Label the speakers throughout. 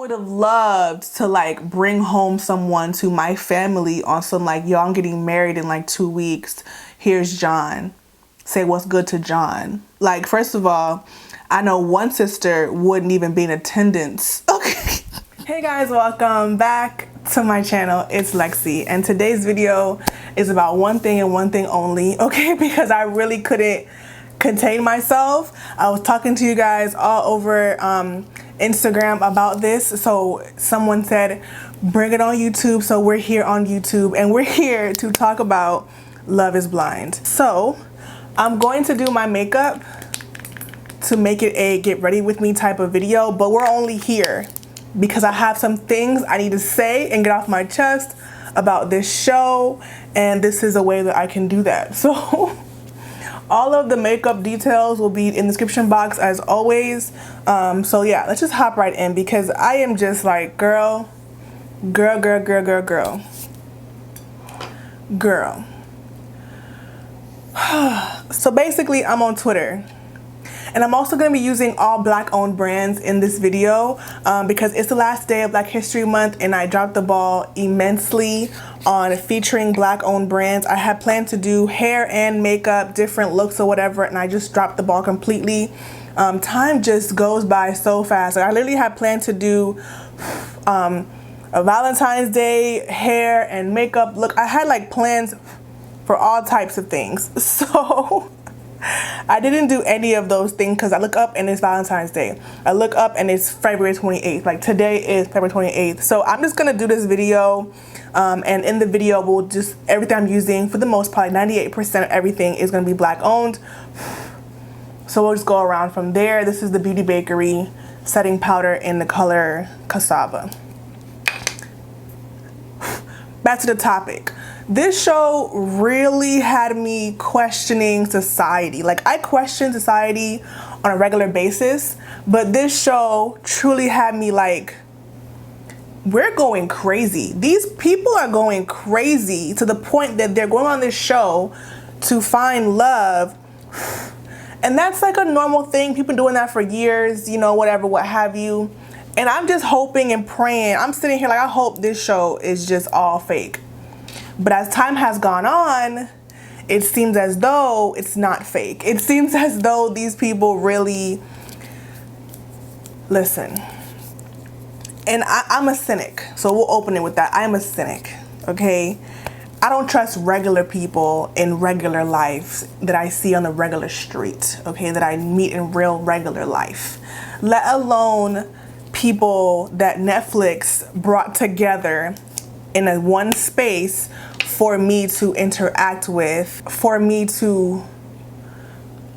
Speaker 1: would have loved to like bring home someone to my family on some like, yo, I'm getting married in like 2 weeks. Here's John. Say what's good to John. Like, first of all, I know one sister wouldn't even be in attendance. Okay. Hey guys, welcome back to my channel. It's Lexi, and today's video is about one thing and one thing only, okay? Because I really couldn't contain myself. I was talking to you guys all over Instagram about this. So someone said, bring it on YouTube. So we're here on YouTube, and we're here to talk about Love is Blind. So I'm going to do my makeup to make it a get ready with me type of video, but we're only here because I have some things I need to say and get off my chest about this show, and this is a way that I can do that. So all of the makeup details will be in the description box as always. So yeah, let's just hop right in because I am just like, girl. So basically I'm on Twitter, and I'm also going to be using all Black owned brands in this video because it's the last day of Black History Month, and I dropped the ball immensely on featuring Black owned brands. I had planned to do hair and makeup, different looks or whatever, and I just dropped the ball completely. Time just goes by so fast. Like, I literally had planned to do a Valentine's Day hair and makeup look. I had like plans for all types of things. So I didn't do any of those things because I look up and it's Valentine's Day. I look up and it's February 28th. Like, today is February 28th. So I'm just gonna do this video, and in the video we'll just, everything I'm using for the most part, 98% of everything is gonna be Black owned. So we'll just go around from there. This is the Beauty Bakery setting powder in the color Cassava. Back to the topic. This show really had me questioning society. Like, I question society on a regular basis, but this show truly had me like, we're going crazy. These people are going crazy to the point that they're going on this show to find love. And that's like a normal thing. People doing that for years, you know, whatever, what have you. And I'm just hoping and praying. I'm sitting here like, I hope this show is just all fake. But as time has gone on, it seems as though it's not fake. It seems as though these people really listen. And I'm a cynic, so we'll open it with that. I'm a cynic, okay? I don't trust regular people in regular life that I see on the regular street, okay, that I meet in real regular life, let alone people that Netflix brought together in a one space for me to interact with, for me to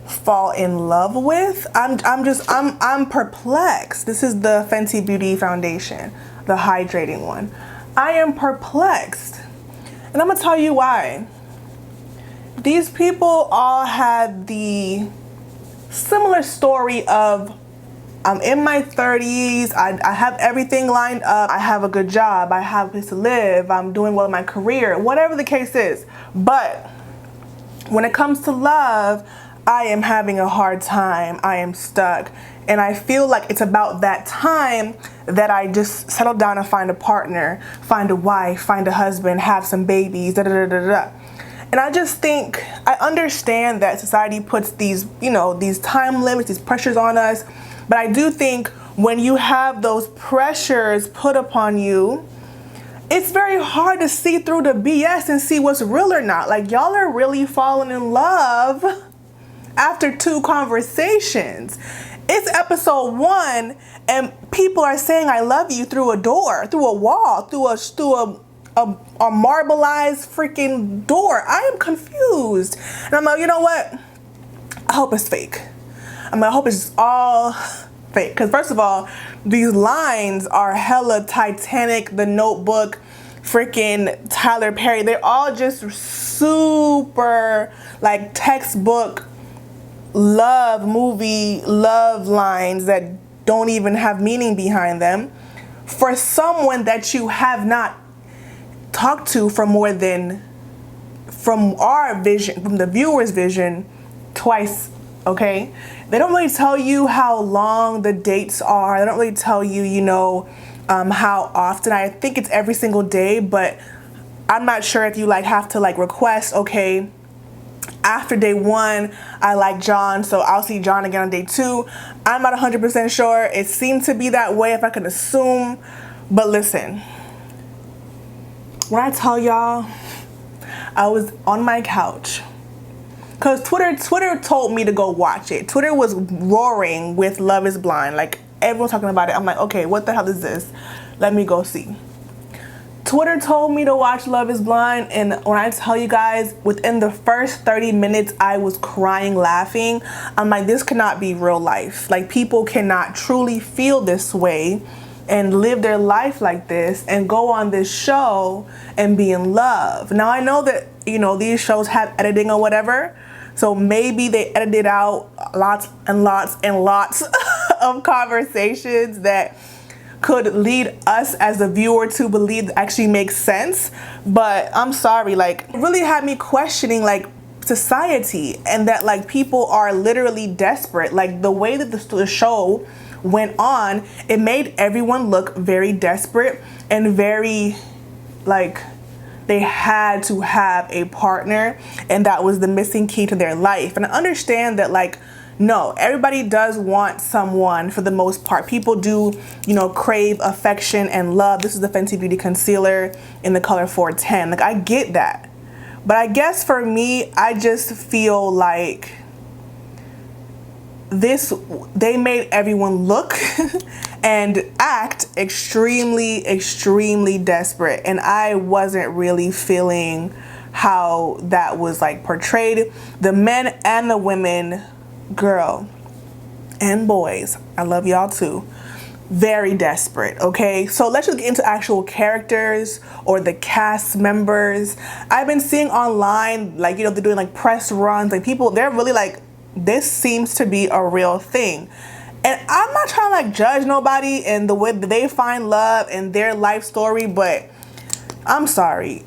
Speaker 1: fall in love with. I'm perplexed. This is the Fenty Beauty foundation, the hydrating one. I am perplexed. And I'm gonna tell you why. These people all had the similar story of, I'm in my 30s, I have everything lined up, I have a good job, I have a place to live, I'm doing well in my career, whatever the case is. But when it comes to love, I am having a hard time, I am stuck. And I feel like it's about that time that I just settle down and find a partner, find a wife, find a husband, have some babies, da da da da da. And I just think, I understand that society puts these, you know, these time limits, these pressures on us. But I do think when you have those pressures put upon you, it's very hard to see through the BS and see what's real or not. Like, y'all are really falling in love after 2 conversations. It's episode 1 and people are saying I love you through a door, through a wall, through a marbleized freaking door. I am confused. And I'm like, you know what? I hope it's fake. I hope it's all fake. Because first of all, these lines are hella Titanic, The Notebook, freaking Tyler Perry. They're all just super like textbook love movie love lines that don't even have meaning behind them for someone that you have not talked to for more than, from our vision, from the viewer's vision, twice. Okay, they don't really tell you how long the dates are. They don't really tell you, you know, how often. I think it's every single day, but I'm not sure if you like have to like request, okay, after day 1 I like John, so I'll see John again on day 2. I'm not 100% sure. It seemed to be that way, if I can assume. But listen, when I tell y'all, I was on my couch because Twitter told me to go watch it. Twitter was roaring with Love is Blind, like everyone's talking about it. I'm like, okay, what the hell is this? Let me go see. Twitter told me to watch Love is Blind, and when I tell you guys, within the first 30 minutes I was crying laughing. I'm like, this cannot be real life. Like, people cannot truly feel this way and live their life like this and go on this show and be in love. Now I know that, you know, these shows have editing or whatever, so maybe they edited out lots and lots and lots of conversations that could lead us as a viewer to believe it actually makes sense. But I'm sorry, like, it really had me questioning like society, and that like people are literally desperate. Like, the way that the show went on, it made everyone look very desperate and very like they had to have a partner, and that was the missing key to their life. And I understand that, like, no, everybody does want someone for the most part. People do, you know, crave affection and love. This is the Fenty Beauty Concealer in the color 410. Like, I get that. But I guess for me, I just feel like they made everyone look and act extremely, extremely desperate. And I wasn't really feeling how that was like portrayed. The men and the women, girl and boys, I love y'all too, very desperate. Okay, so let's just get into actual characters or the cast members. I've been seeing online, like, you know, they're doing like press runs, like people, they're really like, this seems to be a real thing. And I'm not trying to like judge nobody and the way that they find love and their life story, but I'm sorry.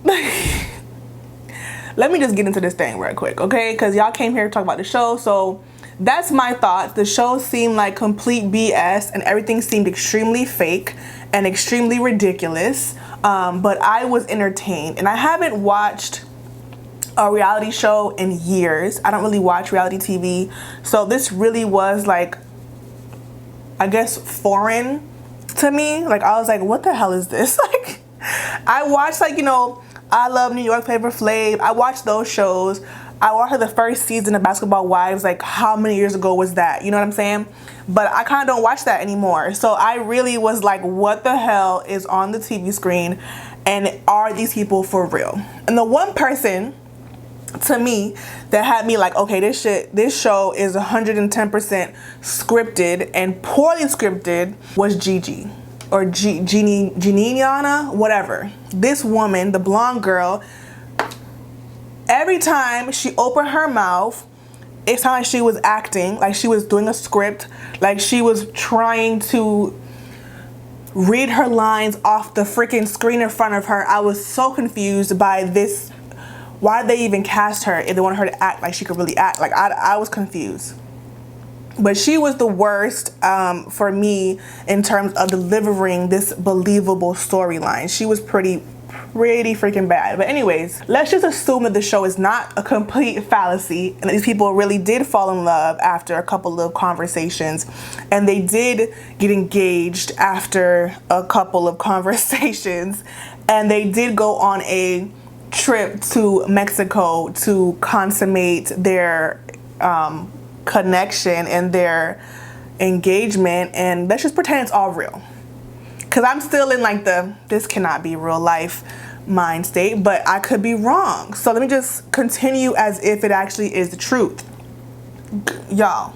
Speaker 1: Let me just get into this thing real quick, okay? Because y'all came here to talk about the show, so that's my thoughts. The show seemed like complete BS, and everything seemed extremely fake and extremely ridiculous. But I was entertained, and I haven't watched a reality show in years. I don't really watch reality TV, so this really was like, I guess, foreign to me. Like, I was like, what the hell is this? Like, I watched, like, you know, I Love New York, Flavor Flav. I watched those shows. I watched the first season of Basketball Wives. Like, how many years ago was that? You know what I'm saying? But I kind of don't watch that anymore. So I really was like, what the hell is on the TV screen? And are these people for real? And the one person to me that had me like, okay, this show is 110% scripted and poorly scripted was Gigi, or Geniana, whatever. This woman, the blonde girl, every time she opened her mouth, it sounded like she was acting, like she was doing a script, like she was trying to read her lines off the freaking screen in front of her. I was so confused by this. Why did they even cast her if they wanted her to act like she could really act? Like, I was confused. But she was the worst for me in terms of delivering this believable storyline. She was pretty freaking bad. But anyways, let's just assume that the show is not a complete fallacy and that these people really did fall in love after a couple of conversations, and they did get engaged after a couple of conversations, and they did go on a trip to Mexico to consummate their connection and their engagement. And let's just pretend it's all real, because I'm still in like this cannot be real life mind state, but I could be wrong. So let me just continue as if it actually is the truth. Y'all,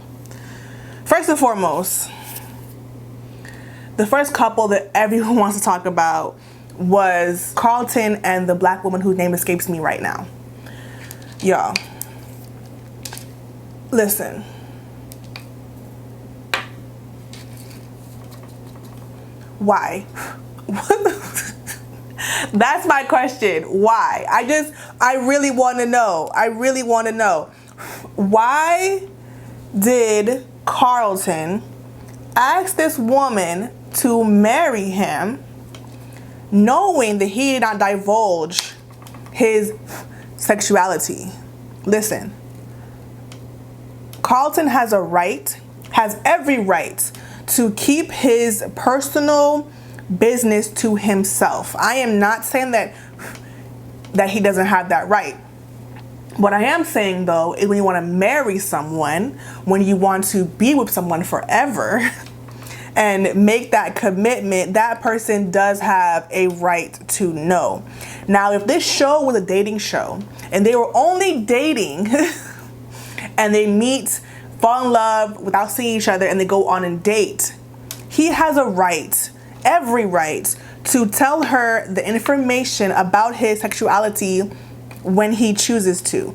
Speaker 1: first and foremost, the first couple that everyone wants to talk about was Carlton and the black woman whose name escapes me right now. Y'all, listen. Why? That's my question. Why? I really want to know. I really want to know. Why did Carlton ask this woman to marry him, knowing that he did not divulge his sexuality. Listen, Carlton has every right to keep his personal business to himself. I am not saying that he doesn't have that right. What I am saying though is when you want to marry someone, when you want to be with someone forever and make that commitment, that person does have a right to know. Now, if this show was a dating show and they were only dating and they meet, fall in love without seeing each other, and they go on and date, he has a right, every right, to tell her the information about his sexuality when he chooses to,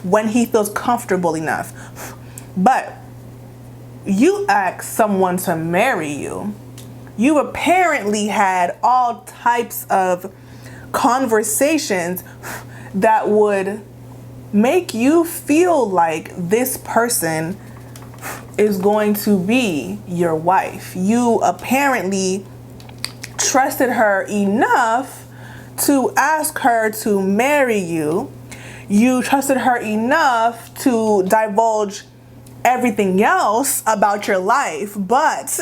Speaker 1: when he feels comfortable enough. But you ask someone to marry you, you apparently had all types of conversations that would make you feel like this person is going to be your wife. You apparently trusted her enough to ask her to marry you. You trusted her enough to divulge everything else about your life, but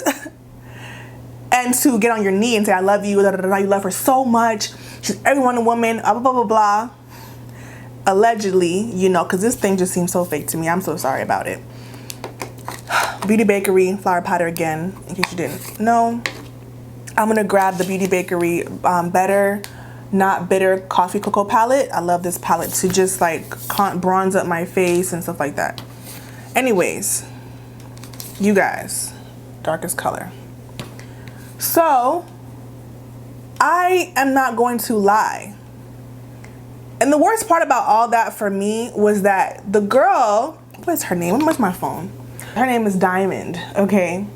Speaker 1: and to get on your knee and say, I love you, you love her so much, she's every woman, blah, blah, blah, blah. Allegedly, you know, because this thing just seems so fake to me. I'm so sorry about it. Beauty Bakery flower powder again, in case you didn't know. I'm gonna grab the Beauty Bakery Better Not Bitter Coffee Cocoa palette. I love this palette to just like bronze up my face and stuff like that. Anyways, you guys, darkest color. So I am not going to lie. And the worst part about all that for me was that the girl, what's her name? Where's my phone? Her name is Diamond, okay?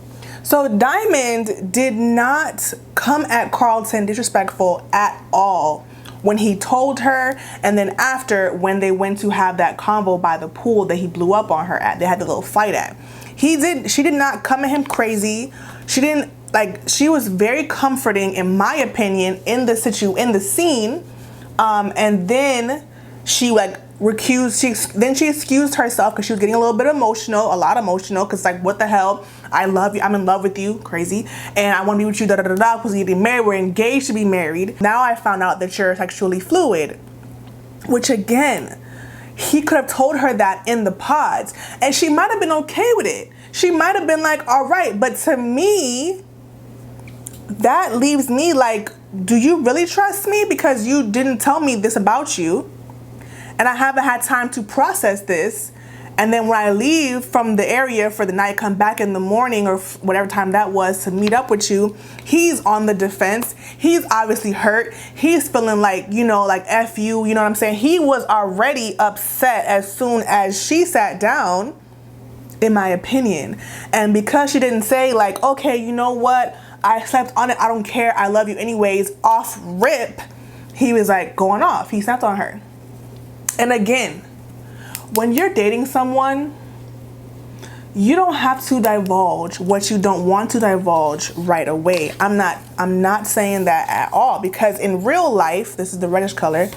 Speaker 1: So Diamond did not come at Carlton disrespectful at all when he told her, and then after when they went to have that convo by the pool that he blew up on her at, they had the little fight at. She did not come at him crazy. She was very comforting, in my opinion, in the scene. And then she she excused herself because she was getting a little bit emotional, a lot emotional, because like, what the hell? I love you, I'm in love with you, crazy, and I want to be with you, because we're getting married, we're engaged to be married. Now I found out that you're sexually fluid, which again, he could have told her that in the pods, and she might have been okay with it. She might have been like, all right, but to me, that leaves me like, do you really trust me? Because you didn't tell me this about you, and I haven't had time to process this. And then when I leave from the area for the night, come back in the morning or whatever time that was to meet up with you, he's on the defense. He's obviously hurt. He's feeling like, you know, like F you, you know what I'm saying? He was already upset as soon as she sat down, in my opinion. And because she didn't say like, okay, you know what? I slept on it, I don't care, I love you anyways, off rip, he was like going off. He snapped on her. And again, when you're dating someone, you don't have to divulge what you don't want to divulge right away. I'm not saying that at all, because in real life, this is the reddish color,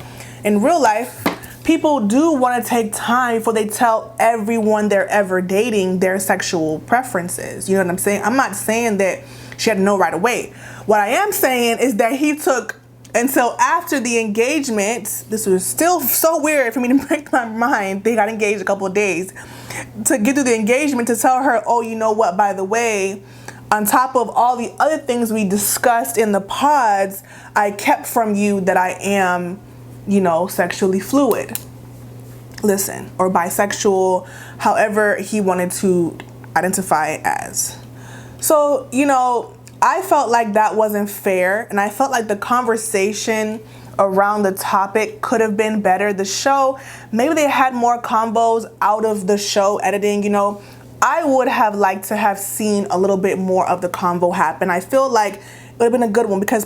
Speaker 1: in real life, people do want to take time before they tell everyone they're ever dating their sexual preferences. You know what I'm saying? I'm not saying that she had to know right away. What I am saying is that he took until after the engagement. This was still so weird for me to break my mind. They got engaged a couple of days to get through the engagement to tell her, oh, you know what, by the way, on top of all the other things we discussed in the pods, I kept from you that I am, you know, sexually fluid. Listen, or bisexual, however he wanted to identify as. So, you know, I felt like that wasn't fair, and I felt like the conversation around the topic could have been better. The show, maybe they had more combos out of the show editing, you know. I would have liked to have seen a little bit more of the convo happen. I feel like it would have been a good one, because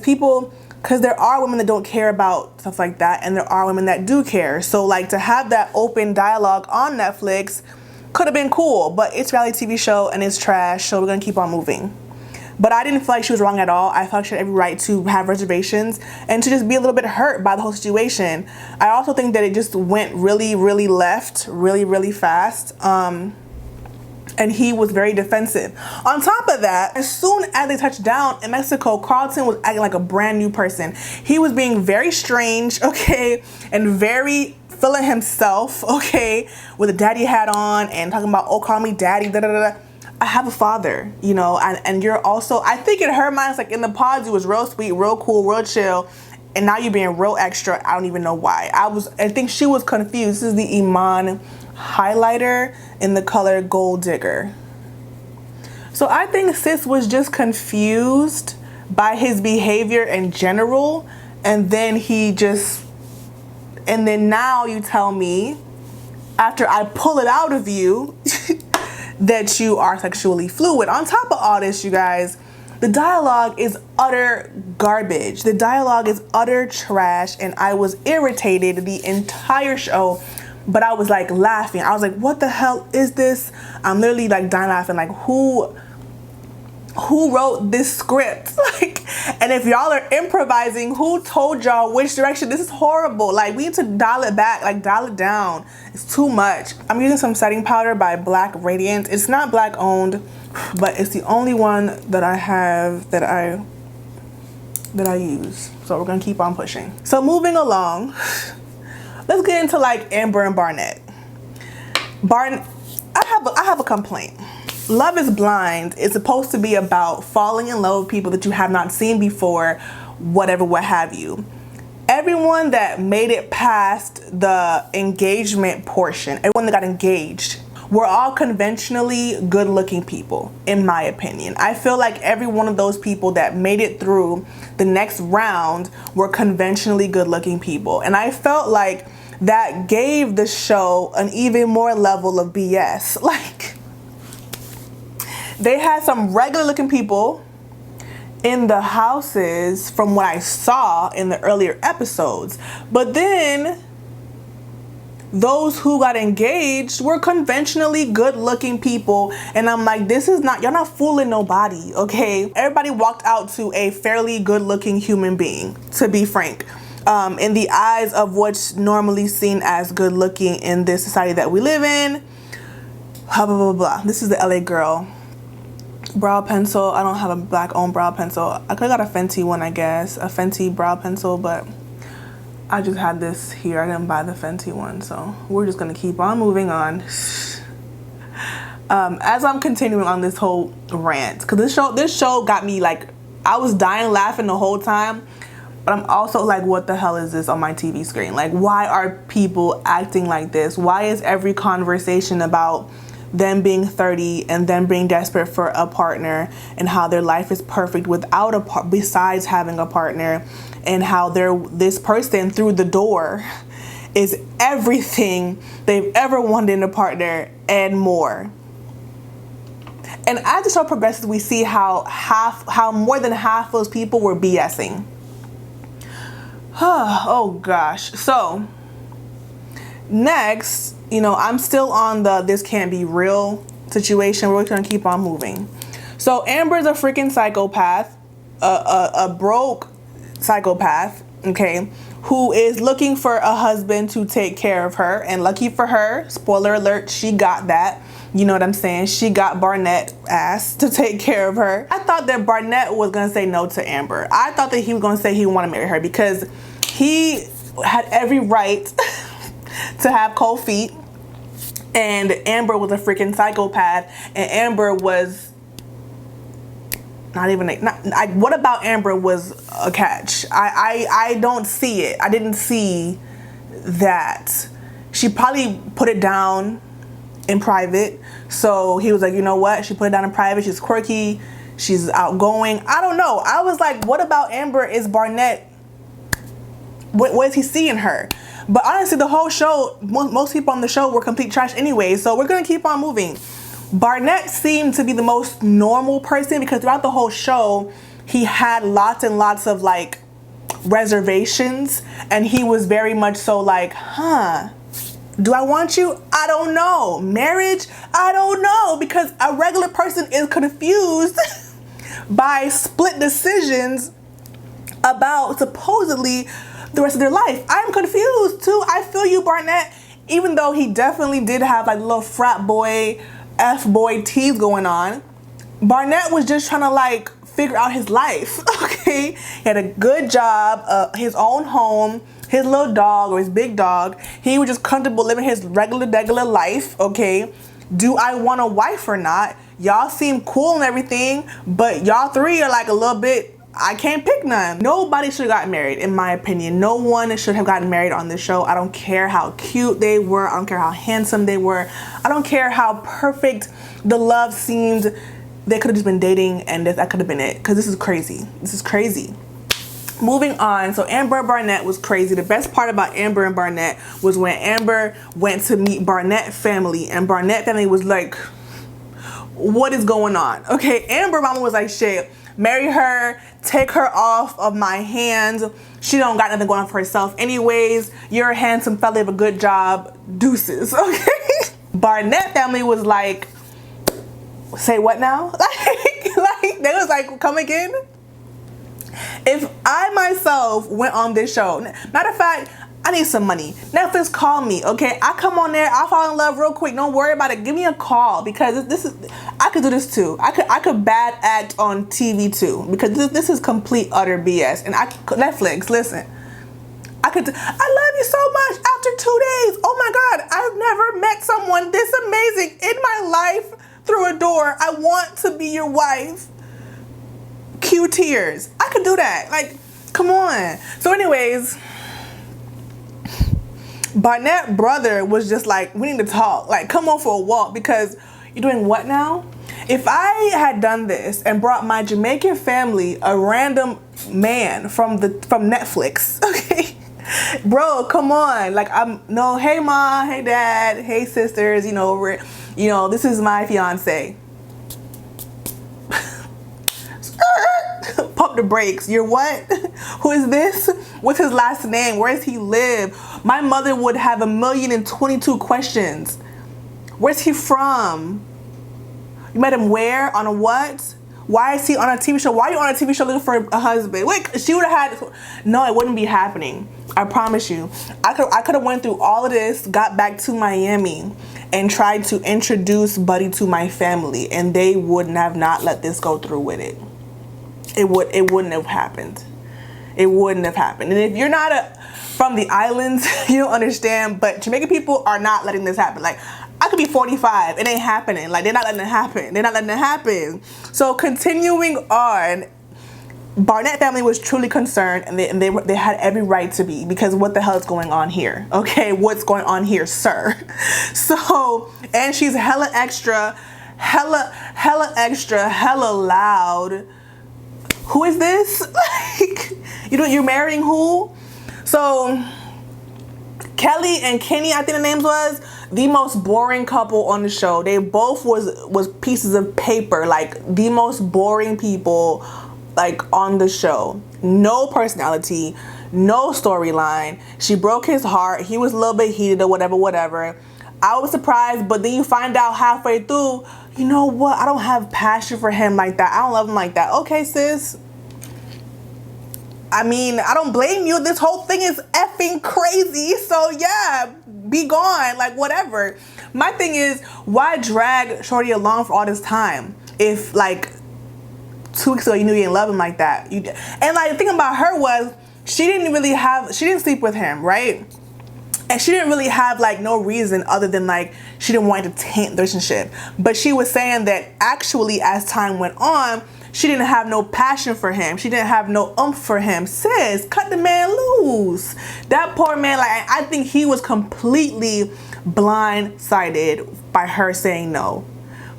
Speaker 1: there are women that don't care about stuff like that, and there are women that do care. So like, to have that open dialogue on Netflix could have been cool, but it's a reality TV show and it's trash, so we're gonna keep on moving. But I didn't feel like she was wrong at all. I felt like she had every right to have reservations and to just be a little bit hurt by the whole situation. I also think that it just went really, really left really, really fast. And he was very defensive. On top of that, as soon as they touched down in Mexico, Carlton was acting like a brand new person. He was being very strange, okay, and very feeling himself, okay, with a daddy hat on and talking about, oh, call me daddy, da da da. I have a father, you know, and you're also, I think in her mind, it's like in the pods, you was real sweet, real cool, real chill, and now you're being real extra. I don't even know why. I think she was confused. This is the Iman highlighter in the color Gold Digger. So I think sis was just confused by his behavior in general, and then now you tell me, after I pull it out of you, that you are sexually fluid. On top of all this, you guys, the dialogue is utter garbage. The dialogue is utter trash, and I was irritated the entire show, but I was like laughing. I was like, what the hell is this? I'm literally like dying laughing, like who wrote this script? Like, and if y'all are improvising, who told y'all which direction? This is horrible. Like, we need to dial it back, like dial it down. It's too much. I'm using some setting powder by Black Radiant. It's not Black owned, but it's the only one that I have that I use. So we're gonna keep on pushing. So moving along, let's get into like Amber and Barnett. I have a complaint. Love is Blind is supposed to be about falling in love with people that you have not seen before, whatever, what have you. Everyone that made it past the engagement portion, everyone that got engaged, were all conventionally good-looking people, in my opinion. I feel like every one of those people that made it through the next round were conventionally good-looking people. And I felt like that gave the show an even more level of BS. Like, they had some regular looking people in the houses from what I saw in the earlier episodes. But then those who got engaged were conventionally good looking people. And I'm like, this is not, you're not fooling nobody, okay? Everybody walked out to a fairly good looking human being, to be frank. In the eyes of what's normally seen as good looking in this society that we live in. Blah, blah, blah, blah. This is the LA girl. Brow pencil. I don't have a Black owned brow pencil. I could have got a Fenty one, I guess. A Fenty brow pencil, but I just had this here. I didn't buy the Fenty one, so we're just gonna keep on moving on. As I'm continuing on this whole rant, because this show got me like, I was dying laughing the whole time, but I'm also like, what the hell is this on my TV screen? Like, why are people acting like this? Why is every conversation about them being 30 and them being desperate for a partner, and how their life is perfect without besides having a partner, and how this person through the door is everything they've ever wanted in a partner and more. And as the show progresses, we see how more than half of those people were BSing. Oh gosh. So next, you know, I'm still on the this can't be real situation. We're gonna keep on moving. So Amber's a freaking psychopath, a broke psychopath, okay, who is looking for a husband to take care of her. And lucky for her, spoiler alert, she got that. You know what I'm saying? She got Barnett ass to take care of her. I thought that Barnett was gonna say no to Amber. I thought that he was gonna say he wanted to marry her because he had every right to have cold feet. And Amber was a freaking psychopath, and Amber was what about Amber was a catch? I don't see it. I didn't see that. She probably put it down in private. So he was like, you know what? She put it down in private. She's quirky. She's outgoing. I don't know. I was like, what about Amber? Is Barnett, what is he seeing her? But honestly, the whole show, most people on the show were complete trash anyway. So we're going to keep on moving. Barnett seemed to be the most normal person because throughout the whole show, he had lots and lots of like reservations. And he was very much so like, do I want you? I don't know. Marriage? I don't know. Because a regular person is confused by split decisions about supposedly the rest of their life. I'm confused too. I feel you, Barnett. Even though he definitely did have like little frat boy, F-boy tease going on, Barnett was just trying to like figure out his life, okay? He had a good job, his own home, his little dog or his big dog. He was just comfortable living his regular life, okay? Do I want a wife or not? Y'all seem cool and everything, but y'all three are like a little bit, I can't pick none. Nobody should have gotten married, in my opinion. No one should have gotten married on this show. I don't care how cute they were. I don't care how handsome they were. I don't care how perfect the love seemed. They could have just been dating and that could have been it. Because this is crazy. This is crazy. Moving on, so Amber and Barnett was crazy. The best part about Amber and Barnett was when Amber went to meet Barnett family, and Barnett family was like, what is going on? Okay, Amber mama was like, shit, marry her, take her off of my hands. She don't got nothing going on for herself anyways. You're a handsome fella, have a good job, deuces, okay? Barnett family was like, say what now? like they was like, come again? If I myself went on this show, matter of fact, I need some money. Netflix, call me, okay? I come on there, I'll fall in love real quick. Don't worry about it. Give me a call because this is, I could do this too. I could bad act on TV too because this is complete utter BS. And Netflix, listen, I love you so much after 2 days. Oh my God, I've never met someone this amazing in my life through a door. I want to be your wife. Cue tears. I could do that. Like, come on. So anyways, Barnett brother was just like, we need to talk. Like, come on for a walk because you're doing what now? If I had done this and brought my Jamaican family a random man from Netflix, okay, bro, come on. Like, hey mom, hey dad, hey sisters, this is my fiance. Pump the brakes. You're what? Who is this? What's his last name? Where does he live? My mother would have 1,022 questions. Where's he from? You met him where? On a what? Why is he on a TV show? Why are you on a TV show looking for a husband? Wait, she would have had, no, it wouldn't be happening. I promise you. I could have went through all of this, got back to Miami, and tried to introduce Buddy to my family, and they would have not let this go through with it. It wouldn't have happened. It wouldn't have happened. And if you're not from the islands, you don't understand, but Jamaican people are not letting this happen. Like, I could be 45, it ain't happening. Like, they're not letting it happen. They're not letting it happen. So continuing on, Barnett family was truly concerned, and they had every right to be, because what the hell is going on here? Okay, what's going on here, sir? So, and she's hella extra, hella loud. Who is this? Like, you're marrying who? So, Kelly and Kenny, I think the names was, the most boring couple on the show. They both was pieces of paper, like the most boring people like on the show. No personality, no storyline. She broke his heart. He was a little bit heated or whatever. I was surprised, but then you find out halfway through, you know what? I don't have passion for him like that. I don't love him like that. Okay, sis. I mean, I don't blame you. This whole thing is effing crazy. So yeah, be gone, like whatever. My thing is, why drag Shorty along for all this time? If like 2 weeks ago you knew you didn't love him like that. And like the thing about her was, she didn't sleep with him, right? And she didn't really have like no reason other than like she didn't want to taint the relationship. But she was saying that actually as time went on, she didn't have no passion for him. She didn't have no oomph for him. Sis, cut the man loose. That poor man, like I think he was completely blindsided by her saying no.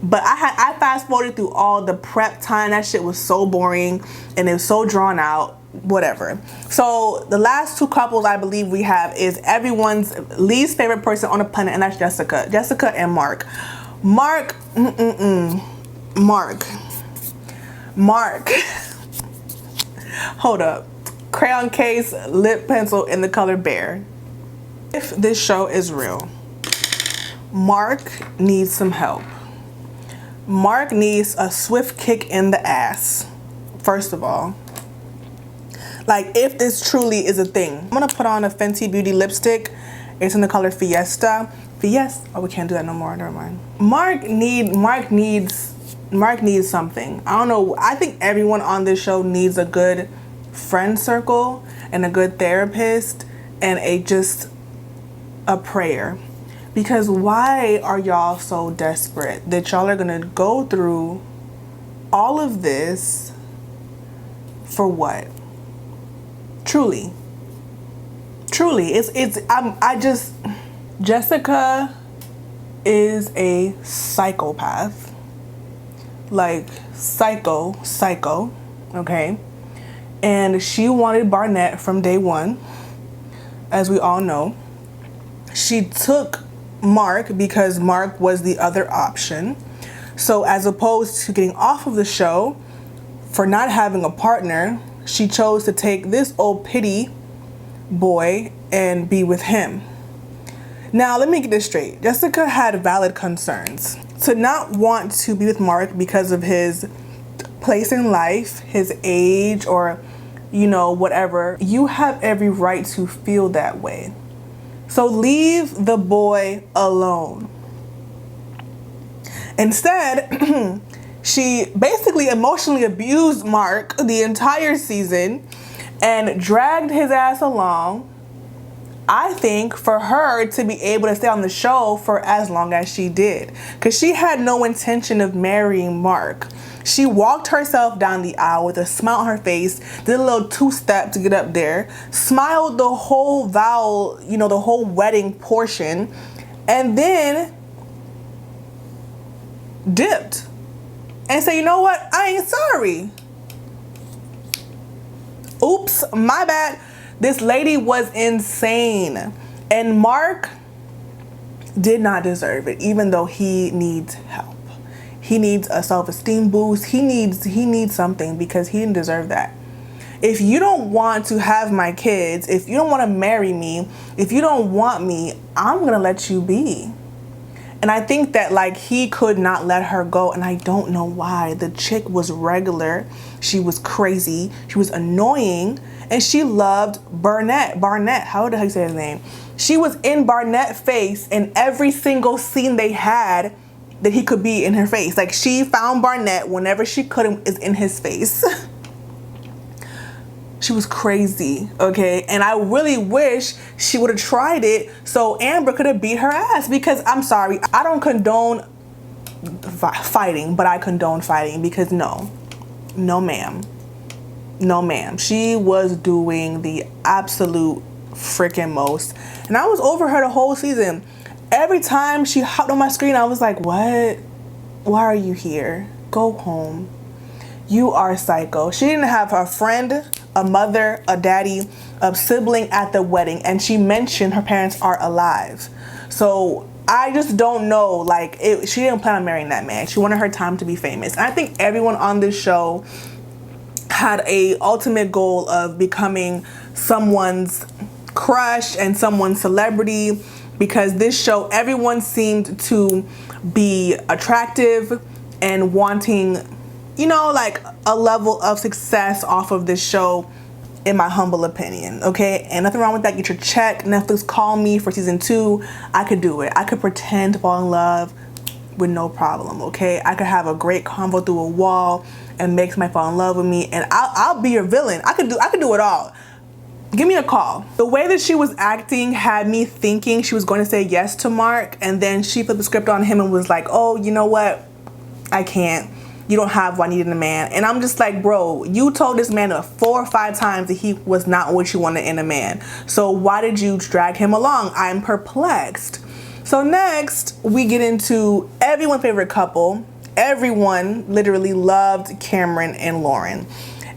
Speaker 1: But I fast forwarded through all the prep time. That shit was so boring and it was so drawn out. Whatever. So the last two couples I believe we have is everyone's least favorite person on the planet, and that's Jessica. Jessica and Mark. Mark. Hold up. Crayon case, lip pencil in the color bear. If this show is real, Mark needs some help. Mark needs a swift kick in the ass. First of all, like, if this truly is a thing, I'm gonna put on a Fenty Beauty lipstick. It's in the color Fiesta. Oh, we can't do that no more. Never mind. Mark needs something. I don't know. I think everyone on this show needs a good friend circle and a good therapist and just a prayer. Because why are y'all so desperate that y'all are gonna go through all of this for what? Truly, Jessica is a psychopath. Like, psycho, okay? And she wanted Barnett from day one, as we all know. She took Mark because Mark was the other option. So as opposed to getting off of the show for not having a partner, she chose to take this old pity boy and be with him. Now, let me get this straight. Jessica had valid concerns. To not want to be with Mark because of his place in life, his age, or, you know, whatever, you have every right to feel that way. So leave the boy alone. Instead, she basically emotionally abused Mark the entire season and dragged his ass along, I think, for her to be able to stay on the show for as long as she did. Because she had no intention of marrying Mark. She walked herself down the aisle with a smile on her face, did a little two-step to get up there, smiled the whole vow, you know, the whole wedding portion, and then dipped and say, you know what, I ain't sorry. Oops, my bad. This lady was insane. And Mark did not deserve it, even though he needs help. He needs a self-esteem boost. He needs something, because he didn't deserve that. If you don't want to have my kids, if you don't want to marry me, if you don't want me, I'm going to let you be. And I think that, like, he could not let her go, and I don't know why. The chick was regular. She was crazy. She was annoying, and she loved Barnett. How the heck you say his name? She was in Barnett's face in every single scene they had that he could be in her face. Like, she found Barnett whenever she could is in his face. She was crazy, okay? And I really wish she would have tried it so Amber could have beat her ass, because I'm sorry, I don't condone fighting, but I condone fighting, because no ma'am. She was doing the absolute freaking most. And I was over her the whole season. Every time she hopped on my screen, I was like, what? Why are you here? Go home. You are psycho. She didn't have a friend, a mother, a daddy, a sibling at the wedding, and she mentioned her parents are alive. So I just don't know, like, she didn't plan on marrying that man. She wanted her time to be famous. And I think everyone on this show had a ultimate goal of becoming someone's crush and someone's celebrity, because this show, everyone seemed to be attractive and wanting, you know, like, a level of success off of this show, in my humble opinion, okay? And nothing wrong with that. Get your check. Netflix, call me for season 2. I could do it. I could pretend to fall in love with no problem, okay? I could have a great convo through a wall and make somebody fall in love with me, and I'll be your villain. I could do it all. Give me a call. The way that she was acting had me thinking she was going to say yes to Mark, and then she flipped the script on him and was like, oh, you know what? I can't. You don't have what I need in a man. And I'm just like, bro, you told this man 4 or 5 times that he was not what you wanted in a man. So why did you drag him along? I'm perplexed. So next, we get into everyone's favorite couple. Everyone literally loved Cameron and Lauren.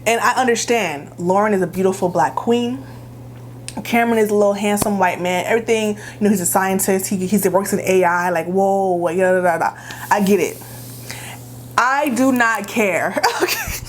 Speaker 1: And I understand. Lauren is a beautiful black queen. Cameron is a little handsome white man. Everything, you know, he's a scientist. He works in AI. Like, whoa, I get it. I do not care. Okay.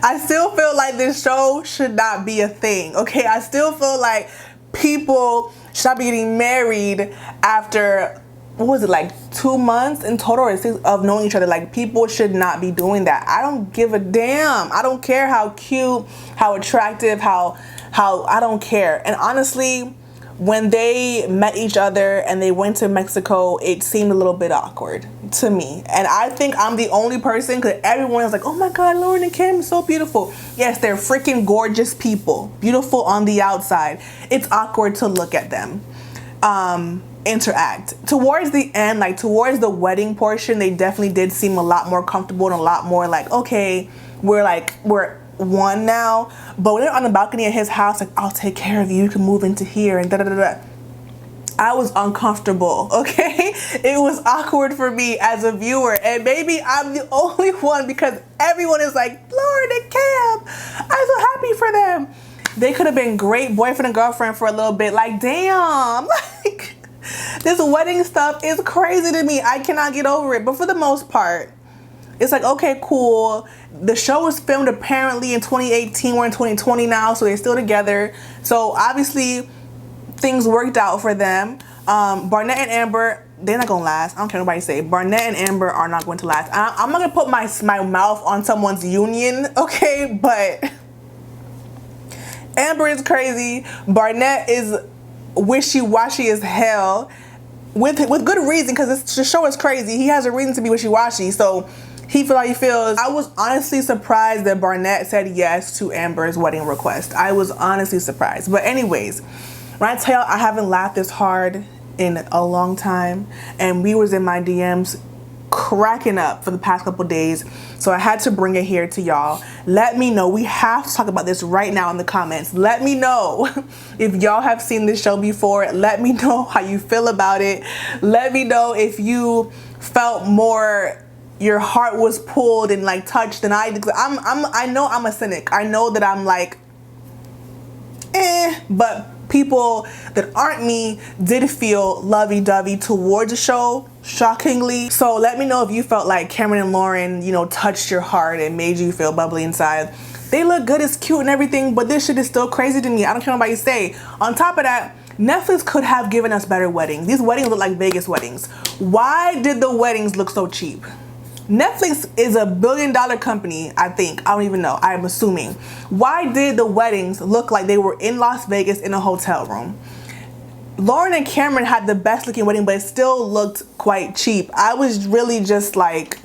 Speaker 1: I still feel like this show should not be a thing. Okay, I still feel like people should not be getting married after what was it, like 2 months in total or 6 of knowing each other. Like, people should not be doing that. I don't give a damn. I don't care how cute, how attractive, how I don't care. And honestly, when they met each other and they went to Mexico, it seemed a little bit awkward to me. And I think I'm the only person, because everyone was like, oh my God, Lauren and Kim, so beautiful. Yes, they're freaking gorgeous people. Beautiful on the outside. It's awkward to look at them interact. Towards the end, like towards the wedding portion, they definitely did seem a lot more comfortable and a lot more like, okay, we're one now. But when they're on the balcony at his house, like, I'll take care of you, you can move into here and da da da da, I was uncomfortable, okay? It was awkward for me as a viewer, and maybe I'm the only one, because everyone is like, Lauren and Cam, I'm so happy for them. They could have been great boyfriend and girlfriend for a little bit. Like, damn, like, this wedding stuff is crazy to me. I cannot get over it. But for the most part, it's like, okay, cool. The show was filmed apparently in 2018. We're in 2020 now, so they're still together. So obviously, things worked out for them. Barnett and Amber, they're not gonna last. I don't care what nobody say. Barnett and Amber are not going to last. I'm not gonna put my mouth on someone's union, okay? But Amber is crazy. Barnett is wishy-washy as hell, with good reason, because the show is crazy. He has a reason to be wishy-washy, so he feels how he feels. I was honestly surprised that Barnett said yes to Amber's wedding request. I was honestly surprised. But anyways, when I tell y'all I haven't laughed this hard in a long time, and we was in my DMs cracking up for the past couple days, so I had to bring it here to y'all. Let me know. We have to talk about this right now in the comments. Let me know if y'all have seen this show before. Let me know how you feel about it. Let me know if you felt more, your heart was pulled and like touched than I did. I know I'm a cynic. I know that I'm like, but people that aren't me did feel lovey-dovey towards the show, shockingly. So let me know if you felt like Cameron and Lauren, you know, touched your heart and made you feel bubbly inside. They look good, it's cute and everything, but this shit is still crazy to me. I don't care what nobody say. On top of that, Netflix could have given us better weddings. These weddings look like Vegas weddings. Why did the weddings look so cheap? Netflix is a billion-dollar company, I think. I don't even know. I'm assuming. Why did the weddings look like they were in Las Vegas in a hotel room? Lauren and Cameron had the best-looking wedding, but it still looked quite cheap. I was really just like,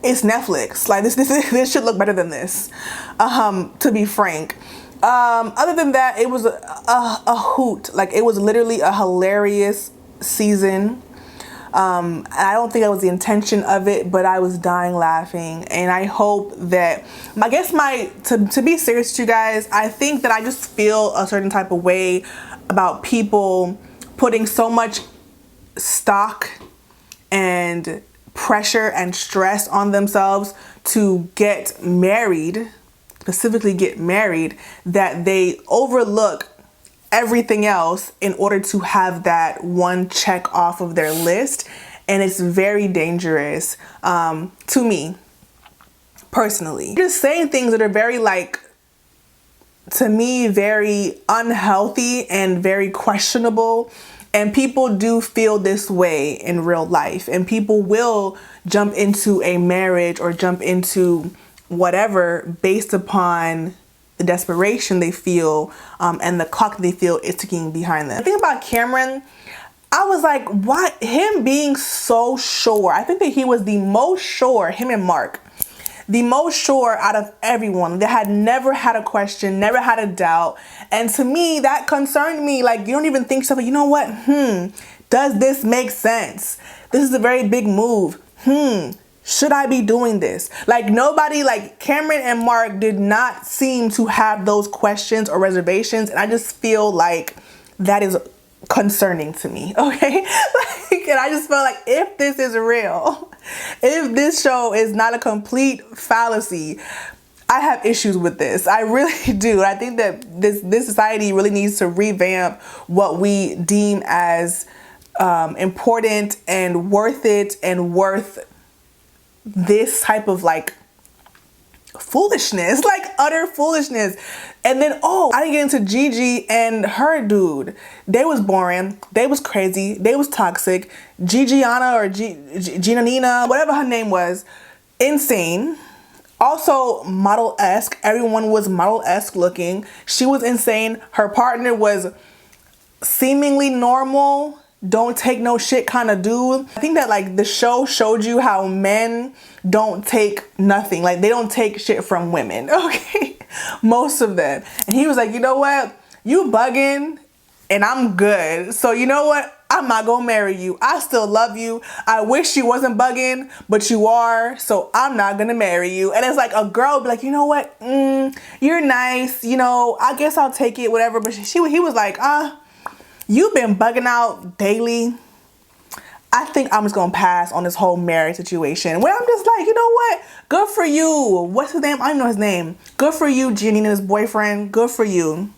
Speaker 1: it's Netflix. Like, this should look better than this, to be frank. Other than that, it was a hoot. Like, it was literally a hilarious season. I don't think that was the intention of it, but I was dying laughing. And I hope that, I guess to be serious with you guys, I think that I just feel a certain type of way about people putting so much stock and pressure and stress on themselves to get married, specifically get married, that they overlook everything else in order to have that one check off of their list. And it's very dangerous to me personally. Just saying things that are very, like, to me, very unhealthy and very questionable. And people do feel this way in real life, and people will jump into a marriage or jump into whatever based upon the desperation they feel and the clock they feel is ticking behind them. The thing about Cameron, I was like, what? Him being so sure. I think that he was the most sure, him and Mark, the most sure out of everyone. They had never had a question, never had a doubt. And to me, that concerned me. Like, you don't even think stuff like, you know what? Does this make sense? This is a very big move. Should I be doing this? Like, nobody, like Cameron and Mark did not seem to have those questions or reservations. And I just feel like that is concerning to me, okay? And I just felt like, if this is real, if this show is not a complete fallacy, I have issues with this. I really do. I think that this society really needs to revamp what we deem as important and worth it and worth this type of, like, foolishness, like utter foolishness. And then, oh, I didn't get into Gigi and her dude. They was boring. They was crazy. They was toxic. Gigiana or Gina Nina, whatever her name was, insane. Also model-esque. Everyone was model-esque looking. She was insane. Her partner was seemingly normal, don't take no shit kind of dude. I think that like the show showed you how men don't take nothing. Like they don't take shit from women, okay? Most of them. And he was like, you know what? You bugging and I'm good. So you know what? I'm not gonna marry you. I still love you. I wish you wasn't bugging, but you are. So I'm not gonna marry you. And it's like a girl be like, you know what? You're nice. You know, I guess I'll take it, whatever. But he was like, you've been bugging out daily. I think I'm just gonna pass on this whole marriage situation. Where I'm just like, you know what? Good for you. What's his name? I don't know his name. Good for you, Giannina's boyfriend. Good for you.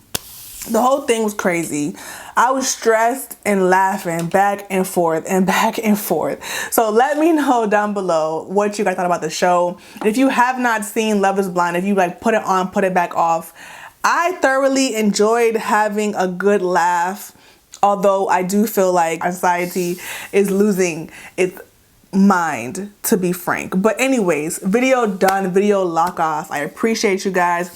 Speaker 1: The whole thing was crazy. I was stressed and laughing back and forth and back and forth. So let me know down below what you guys thought about the show. If you have not seen Love is Blind, if you like put it on, put it back off, I thoroughly enjoyed having a good laugh. Although I do feel like our society is losing its mind, to be frank. But anyways, video done, video lock off. I appreciate you guys.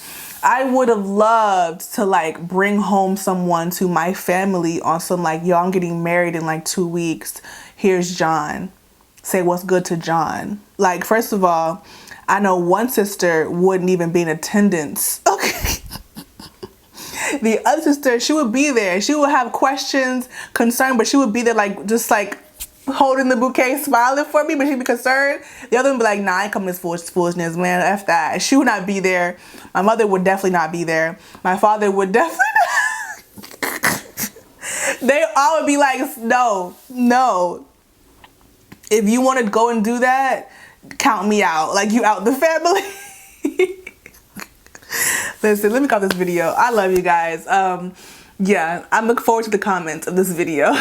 Speaker 1: I would have loved to like bring home someone to my family on some like, yo, I'm getting married in like 2 weeks. Here's John. Say what's good to John. Like, first of all, I know one sister wouldn't even be in attendance. Okay. The other sister, she would be there. She would have questions, concern, but she would be there like, just like holding the bouquet, smiling for me, but she'd be concerned. The other one would be like, nah, I ain't coming to this foolishness, man, F that. She would not be there. My mother would definitely not be there. My father would definitely not. They all would be like, no. If you want to go and do that, count me out. Like, you out the family. Listen, let me cut this video. I love you guys. Yeah, I'm looking forward to the comments of this video.